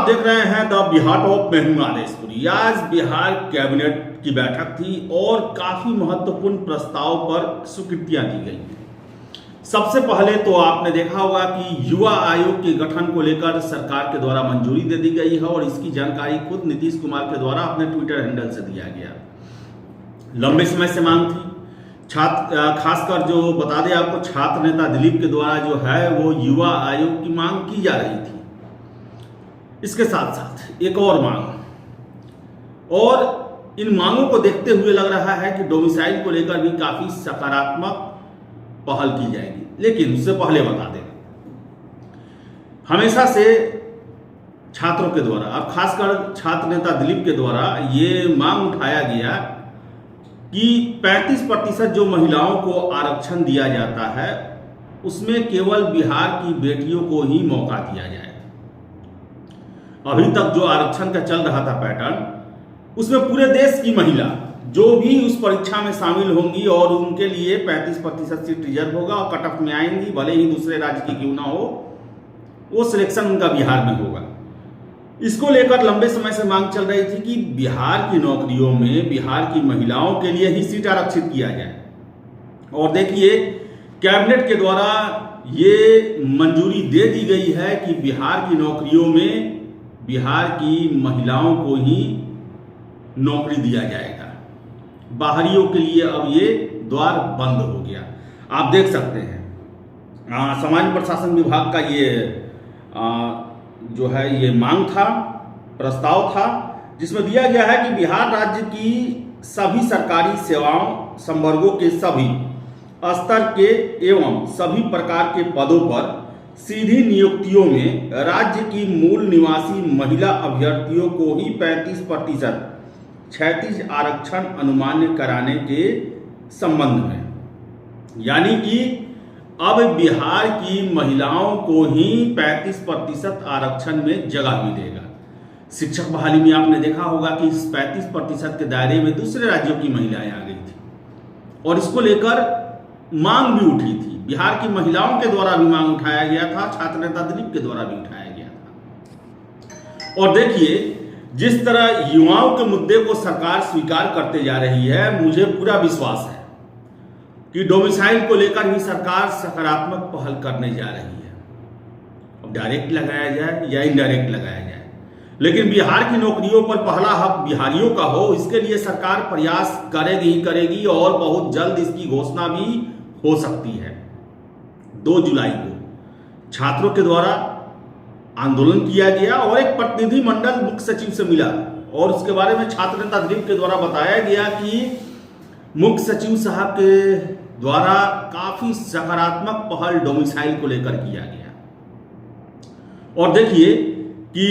आप देख रहे हैं द बिहार टॉप में हूं आदेशपुरी। आज बिहार कैबिनेट की बैठक थी और काफी महत्वपूर्ण प्रस्ताव पर स्वीकृतियां दी गई। सबसे पहले तो आपने देखा होगा कि युवा आयोग के गठन को लेकर सरकार के द्वारा मंजूरी दे दी गई है और इसकी जानकारी खुद नीतीश कुमार के द्वारा अपने ट्विटर हैंडल से दिया गया। लंबे समय से मांग थी। खासकर जो बता दें आपको, छात्र नेता दिलीप के द्वारा जो है वो युवा आयोग की मांग की जा रही थी। इसके साथ साथ एक और मांग, और इन मांगों को देखते हुए लग रहा है कि डोमिसाइल को लेकर भी काफी सकारात्मक पहल की जाएगी। लेकिन उससे पहले बता दें, हमेशा से छात्रों के द्वारा और खासकर छात्र नेता दिलीप के द्वारा ये मांग उठाया गया कि 35% जो महिलाओं को आरक्षण दिया जाता है उसमें केवल बिहार की बेटियों को ही मौका दिया जाए। अभी तक जो आरक्षण का चल रहा था पैटर्न, उसमें पूरे देश की महिला जो भी उस परीक्षा में शामिल होंगी और उनके लिए 35% सीट रिजर्व होगा और कट ऑफ में आएंगी, भले ही दूसरे राज्य की क्यों ना हो, वो सिलेक्शन उनका बिहार में होगा। इसको लेकर लंबे समय से मांग चल रही थी कि बिहार की नौकरियों में बिहार की महिलाओं के लिए ही सीट आरक्षित किया जाए। और देखिए, कैबिनेट के द्वारा ये मंजूरी दे दी गई है कि बिहार की नौकरियों में बिहार की महिलाओं को ही नौकरी दिया जाएगा। बाहरियों के लिए अब ये द्वार बंद हो गया। आप देख सकते हैं समाज प्रशासन विभाग का ये जो है ये मांग था, प्रस्ताव था, जिसमें दिया गया है कि बिहार राज्य की सभी सरकारी सेवाओं संवर्गों के सभी स्तर के एवं सभी प्रकार के पदों पर सीधी नियुक्तियों में राज्य की मूल निवासी महिला अभ्यर्थियों को ही 35% क्षैतिज आरक्षण अनुमान्य कराने के संबंध में, यानी कि अब बिहार की महिलाओं को ही 35% आरक्षण में जगह मिलेगा। शिक्षक बहाली में आपने देखा होगा कि इस 35% के दायरे में दूसरे राज्यों की महिलाएं आ गई थी और इसको लेकर मांग भी उठी थी। बिहार की महिलाओं के द्वारा भी मांग उठाया गया था, छात्र नेता दिलीप के द्वारा भी उठाया गया था। और देखिए, जिस तरह युवाओं के मुद्दे को सरकार स्वीकार करते जा रही है, मुझे पूरा विश्वास है कि डोमिसाइल को लेकर भी सरकार सकारात्मक पहल करने जा रही है। अब डायरेक्ट लगाया जाए या इनडायरेक्ट लगाया जाए, लेकिन बिहार की नौकरियों पर पहला हक बिहारियों का हो, इसके लिए सरकार प्रयास करेगी ही करेगी और बहुत जल्द इसकी घोषणा भी हो सकती है। 2 जुलाई को छात्रों के द्वारा आंदोलन किया गया और एक प्रतिनिधि मंडल मुख्य सचिव से मिला और उसके बारे में छात्र नेता दिलीप के द्वारा बताया गया कि मुख्य सचिव साहब के द्वारा काफी सकारात्मक पहल डोमिसाइल को लेकर किया गया। और देखिए कि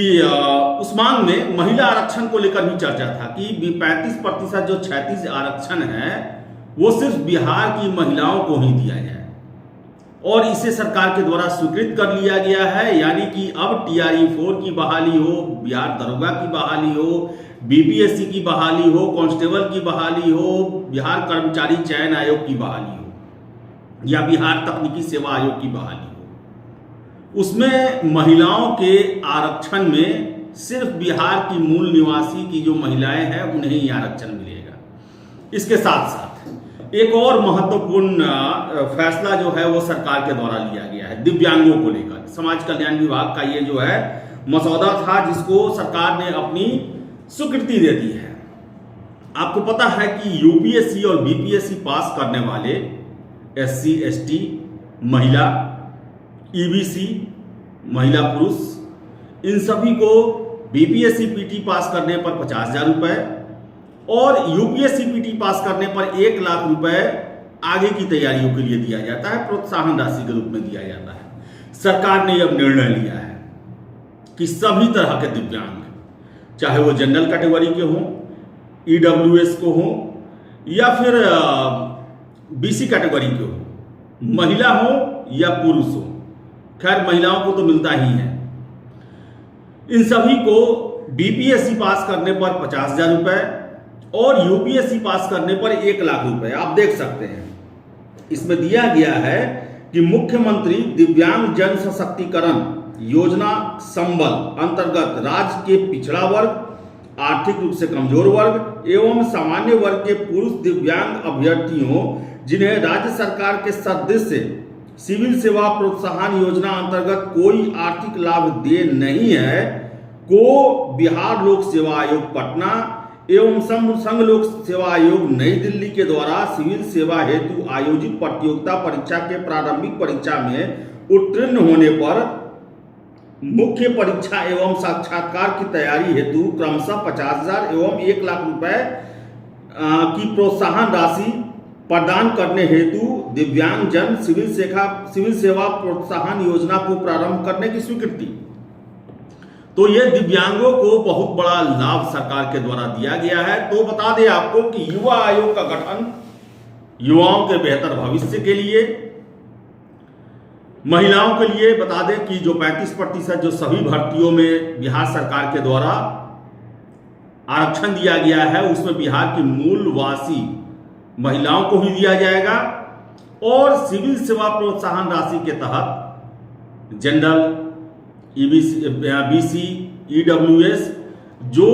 उस मांग में महिला आरक्षण को लेकर भी चर्चा था कि 35% जो क्षैतिज आरक्षण है वो सिर्फ बिहार की महिलाओं को ही दिया जाए और इसे सरकार के द्वारा स्वीकृत कर लिया गया है। यानी कि अब TRE 4 की बहाली हो, बिहार दरोगा की बहाली हो, BPSC की बहाली हो, कांस्टेबल की बहाली हो, बिहार कर्मचारी चयन आयोग की बहाली हो या बिहार तकनीकी सेवा आयोग की बहाली हो, उसमें महिलाओं के आरक्षण में सिर्फ बिहार की मूल निवासी की जो महिलाएं हैं उन्हें ही आरक्षण मिलेगा। इसके साथ साथ एक और महत्वपूर्ण फैसला जो है वो सरकार के द्वारा लिया गया है दिव्यांगों को लेकर। समाज कल्याण विभाग का ये जो है मसौदा था जिसको सरकार ने अपनी स्वीकृति दे दी है। आपको पता है कि UPSC और BPSC पास करने वाले SC ST महिला, EBC महिला पुरुष, इन सभी को BPSC PT पास करने पर 50,000 रुपए और UPSC PT पास करने पर 1 लाख रुपए आगे की तैयारियों के लिए दिया जाता है, प्रोत्साहन राशि के रूप में दिया जाता है। सरकार ने अब निर्णय लिया है कि सभी तरह के दिव्यांग, चाहे वो जनरल कैटेगरी के हों, EWS को हों या फिर BC कैटेगरी के हों, महिला हो या पुरुष हो, खैर महिलाओं को तो मिलता ही है, इन सभी को BPSC पास करने पर 50,000 रुपए और UPSC पास करने पर 1 लाख रुपए। आप देख सकते हैं इसमें दिया गया है कि मुख्यमंत्री दिव्यांग जन सशक्तिकरण योजना संबल अंतर्गत राज्य के पिछड़ा वर्ग, आर्थिक रूप से कमजोर वर्ग एवं सामान्य वर्ग के पुरुष दिव्यांग अभ्यर्थियों जिन्हें राज्य सरकार के सदस्य सिविल सेवा प्रोत्साहन योजना अंतर्गत कोई आर्थिक लाभ दे नहीं है को बिहार लोक सेवा आयोग पटना एवं संघ लोक सेवा आयोग नई दिल्ली के द्वारा सिविल सेवा हेतु आयोजित प्रतियोगिता परीक्षा के प्रारंभिक परीक्षा में उत्तीर्ण होने पर मुख्य परीक्षा एवं साक्षात्कार की तैयारी हेतु क्रमशः 50,000 एवं 1 लाख रुपए की प्रोत्साहन राशि प्रदान करने हेतु दिव्यांग जन सिविल सेवा प्रोत्साहन योजना को प्रारंभ करने की स्वीकृति। तो ये दिव्यांगों को बहुत बड़ा लाभ सरकार के द्वारा दिया गया है। तो बता दें आपको कि युवा आयोग का गठन युवाओं के बेहतर भविष्य के लिए, महिलाओं के लिए बता दें कि जो 35% जो सभी भर्तियों में बिहार सरकार के द्वारा आरक्षण दिया गया है उसमें बिहार की मूलवासी महिलाओं को ही दिया जाएगा और सिविल सेवा प्रोत्साहन राशि के तहत जनरल बीसी ईडब्ल्यूएस जो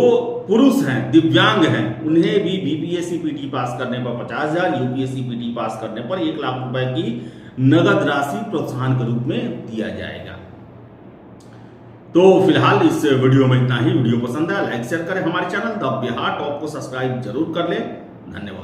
पुरुष हैं दिव्यांग हैं उन्हें भी बीपीएससी पीटी पास करने पर 50,000, यूपीएससी पीटी पास करने पर 1 लाख रुपए की नगद राशि प्रोत्साहन के रूप में दिया जाएगा। तो फिलहाल इस वीडियो में इतना ही। वीडियो पसंद है लाइक शेयर करें, हमारे चैनल द बिहार टॉप को सब्सक्राइब जरूर कर लें। धन्यवाद।